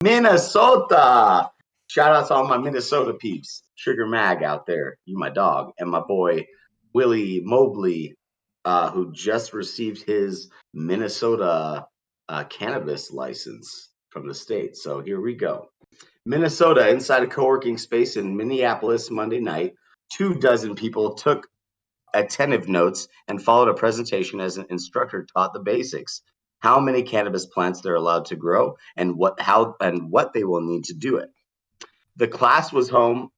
Minnesota. Shout out to all my Minnesota peeps. Sugar Mag out there, you my dog, and my boy Willie Mobley, who just received his Minnesota cannabis license from the state. So here we go. Minnesota, inside a co-working space in Minneapolis Monday night, 24 people took attentive notes and followed a presentation as an instructor taught the basics. How many cannabis plants they're allowed to grow and what they will need to do it. The class was home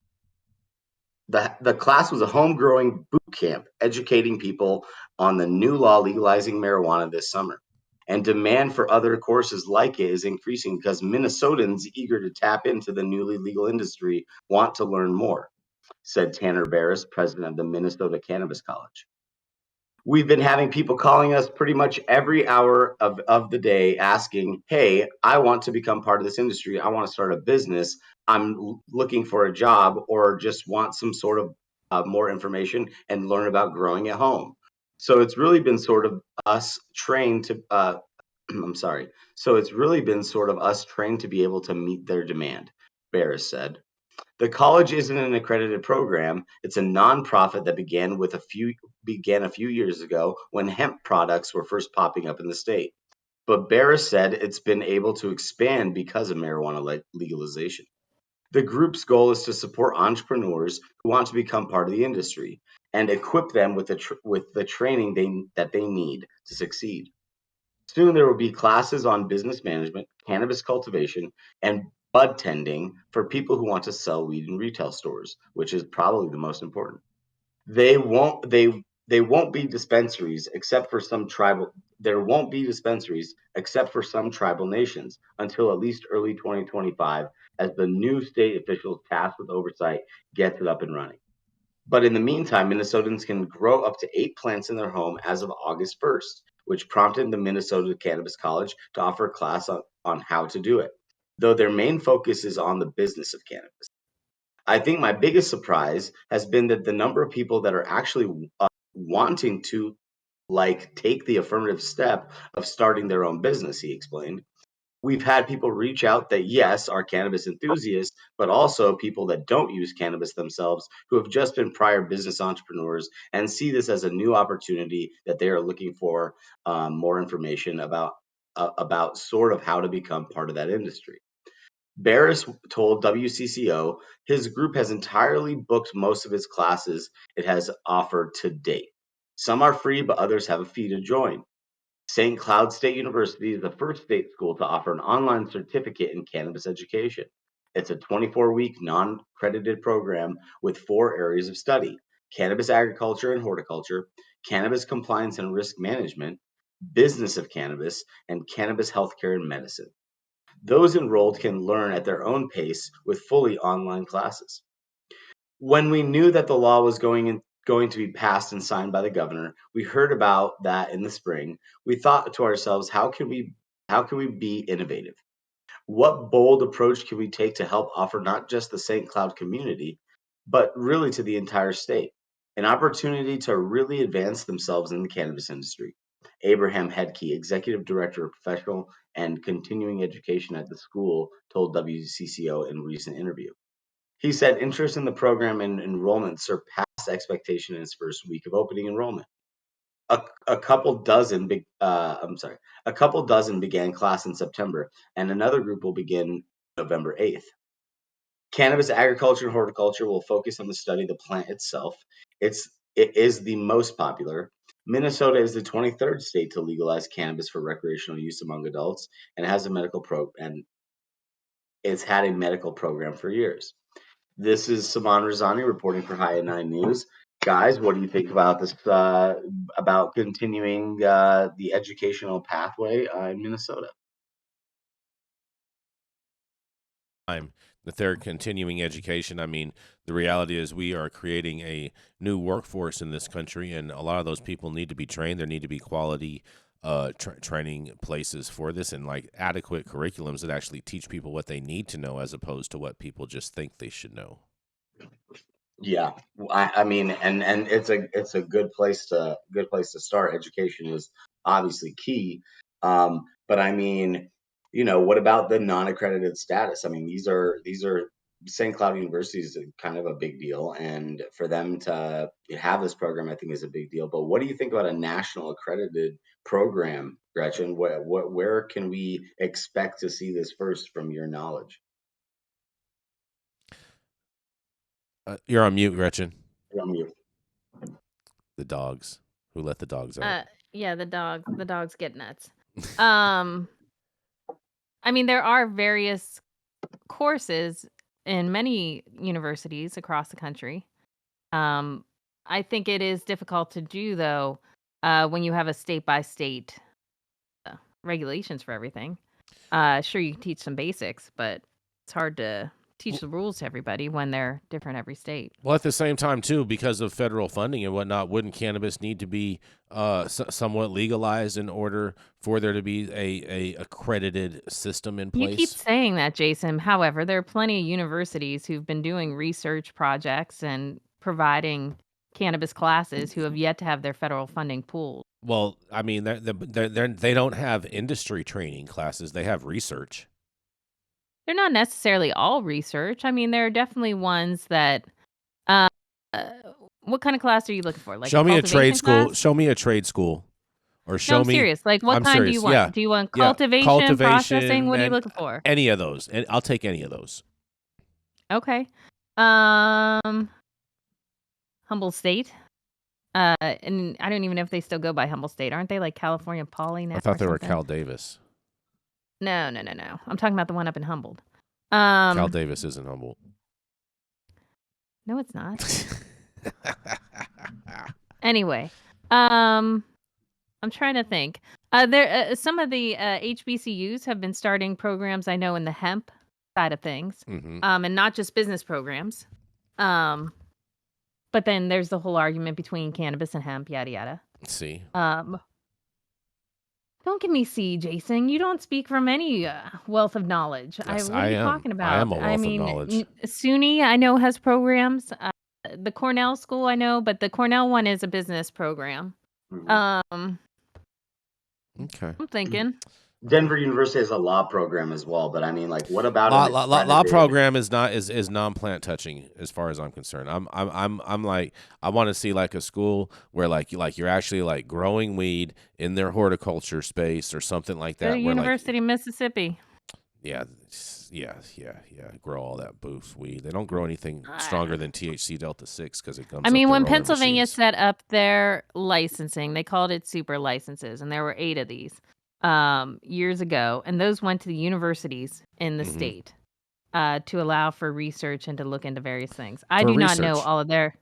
the class was a home growing boot camp educating people on the new law legalizing marijuana this summer. And demand for other courses like it is increasing because Minnesotans eager to tap into the newly legal industry want to learn more, said Tanner Barris, president of the Minnesota Cannabis College. We've been having people calling us pretty much every hour of the day asking, hey, I want to become part of this industry. I want to start a business. I'm looking for a job or just want some sort of more information and learn about growing at home. So it's really been sort of us trained to, I'm sorry. So it's really been sort of us trained to be able to meet their demand, Barris said. The college isn't an accredited program. It's a nonprofit that began a few years ago when hemp products were first popping up in the state. But Barris said it's been able to expand because of marijuana legalization. The group's goal is to support entrepreneurs who want to become part of the industry and equip them with the training that they need to succeed. Soon there will be classes on business management, cannabis cultivation, and bud tending for people who want to sell weed in retail stores, which is probably the most important. They won't they won't be dispensaries except for some tribal there won't be dispensaries except for some tribal nations until at least early 2025 as the new state officials tasked with oversight gets it up and running. But in the meantime, Minnesotans can grow up to 8 plants in their home as of August 1st, which prompted the Minnesota Cannabis College to offer a class on how to do it, though their main focus is on the business of cannabis. I think my biggest surprise has been that the number of people that are actually wanting to take the affirmative step of starting their own business, he explained. We've had people reach out that, yes, are cannabis enthusiasts, but also people that don't use cannabis themselves who have just been prior business entrepreneurs and see this as a new opportunity that they are looking for more information about sort of how to become part of that industry. Barris told WCCO his group has entirely booked most of its classes it has offered to date. Some are free, but others have a fee to join. St. Cloud State University is the first state school to offer an online certificate in cannabis education. It's a 24-week non-credited program with 4 areas of study: cannabis agriculture and horticulture, cannabis compliance and risk management, business of cannabis, and cannabis healthcare and medicine. Those enrolled can learn at their own pace with fully online classes. When we knew that the law was going to be passed and signed by the governor, we heard about that in the spring. We thought to ourselves, how can we be innovative? What bold approach can we take to help offer not just the St. Cloud community, but really to the entire state, an opportunity to really advance themselves in the cannabis industry? Abraham Hedke, executive director of professional and continuing education at the school, told WCCO in a recent interview. He said interest in the program and enrollment surpassed expectation in its first week of opening enrollment. A couple dozen a couple dozen began class in September, and another group will begin November 8th. Cannabis agriculture and horticulture will focus on the study of the plant itself. It is the most popular. Minnesota is the 23rd state to legalize cannabis for recreational use among adults and has a medical and it's had a medical program for years. This is Saman Razani reporting for High at 9 News. Guys, what do you think about this? About continuing the educational pathway in Minnesota? Time that they're continuing education. I mean, the reality is we are creating a new workforce in this country, and a lot of those people need to be trained. There need to be quality training places for this and like adequate curriculums that actually teach people what they need to know as opposed to what people just think they should know. Yeah, I mean, and it's a good place to start. Education is obviously key, but I mean, what about the non-accredited status? I mean, these are St. Cloud University is kind of a big deal, and for them to have this program, I think is a big deal. But what do you think about a national accredited program, Gretchen? Where can we expect to see this first, from your knowledge? You're on mute, Gretchen. From you. The dogs. Who let the dogs out? Uh, yeah, the dogs get nuts. Um, I mean, there are various courses in many universities across the country. Um, I think it is difficult to do though, when you have a state by state regulations for everything. Sure, you can teach some basics, but it's hard to teach the rules to everybody when they're different every state. Well, at the same time, too, because of federal funding and whatnot, wouldn't cannabis need to be somewhat legalized in order for there to be a accredited system in You keep place? saying that, Jason. However, there are plenty of universities who've been doing research projects and providing cannabis classes who have yet to have their federal funding pooled. Well, I mean, they don't have industry training classes. They have research. They're not necessarily all research. I mean, there are definitely ones that. Uh, uh, what kind of class are you looking for? Like a Show me a trade cultivation school. class? Show me a trade school, or No, show I'm me. serious. Like, what I'm kind do you serious. Yeah, want? Do you want yeah. cultivation, processing? What are you and looking for? any of those, and I'll take any of those. Okay. Um, Humboldt State. And I don't even know if they still go by Humboldt State. Aren't they like California Poly now I thought or they were something? Cal Davis. No. I'm talking about the one up in Humboldt. Cal Davis isn't Humboldt. No, it's not. Anyway, I'm trying to think. There, some of the HBCUs have been starting programs. I know in the hemp side of things, Mm-hmm. And not just business programs. But then there's the whole argument between cannabis and hemp, yada yada. See, Don't give me C, Jason. You don't speak from any wealth of knowledge. yes, What are you talking I am about? a wealth of knowledge. SUNY I know has programs. The Cornell school I know, but the Cornell one is a business program. Mhm. Okay. I'm thinking. Denver University has a law program as well, but I mean, like, what about an Law accredited? program is non-plant touching as far as I'm concerned. I'm like, I want to see like a school where like you're actually like growing weed in their horticulture space or something like Go to that. Where University of Mississippi. yeah, grow all that boof weed. They don't grow anything stronger than THC Delta 6 because it comes. I mean, up when the roller Pennsylvania machines. set up their licensing, they called it super licenses, and there were 8 of these years ago, and those went to the universities in the Mhm. state to allow for research and to look into various things. I For do not know research. all of their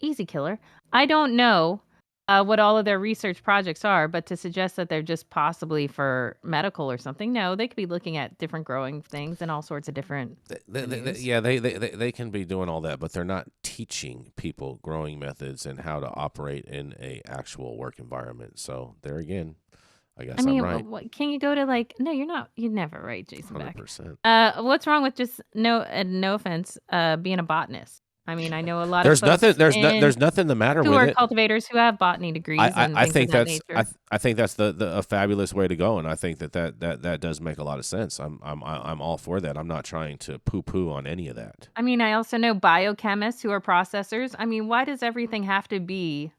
easy killer. I don't know what all of their research projects are, but to suggest that they're just possibly for medical or something, no, they could be looking at different growing things and all sorts of different. They can be doing all that, but they're not teaching people growing methods and how to operate in a actual work environment. So there again, I guess I mean, I'm right. can you go to like? No, you're not. You're never right, Jason Beck. 100%. What's wrong with just no offense, being a botanist? I mean, I know a lot There's of folks there's nothing the matter who with are it. cultivators who have botany degrees and I things of think that that's nature. I think that's the a fabulous way to go, and I think that does make a lot of sense. I'm all for that. I'm not trying to poo poo on any of that. I mean, I also know biochemists who are processors. I mean, why does everything have to be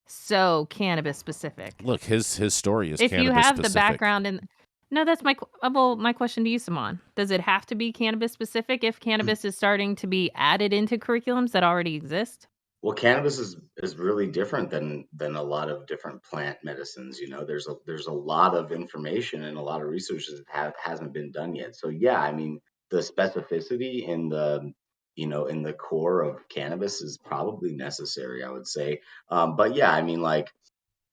so cannabis specific? Look, his story is If cannabis you have specific. the background in. No, that's my question to you, Simon. Does it have to be cannabis specific if cannabis is starting to be added into curriculums that already exist? Well, cannabis is really different than a lot of different plant medicines. There's a lot of information and a lot of research that hasn't been done yet. So yeah, I mean, the specificity in the core of cannabis is probably necessary, I would say. But yeah, I mean, like,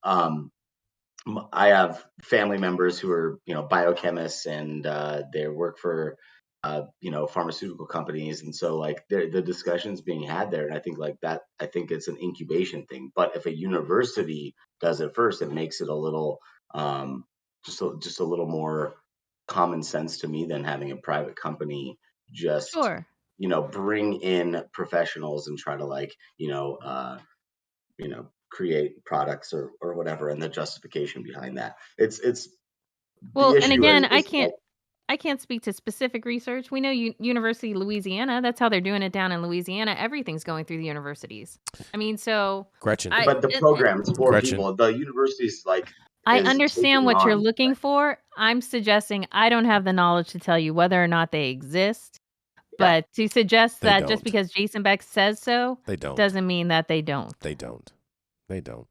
um, I have family members who are, biochemists, and they work for, pharmaceutical companies, and so like the discussions being had there, and I think like that, I think it's an incubation thing. But if a university does it first, it makes it a little, just a little more common sense to me than having a private company just, Sure. bring in professionals and try to, like, create products or whatever, and the justification behind that. It's the Well, and issue again, is, I can't I can't speak to specific research. We know University of Louisiana, that's how they're doing it down in Louisiana. Everything's going through the universities. I mean, so Gretchen, I But the and program is for Gretchen, people. The university's like I is understand taking what you're on. looking for. I'm suggesting I don't have the knowledge to tell you whether or not they exist, Yeah. but to suggest they that just don't. because Jason Beck says so They don't. doesn't mean that they don't. They don't. They don't.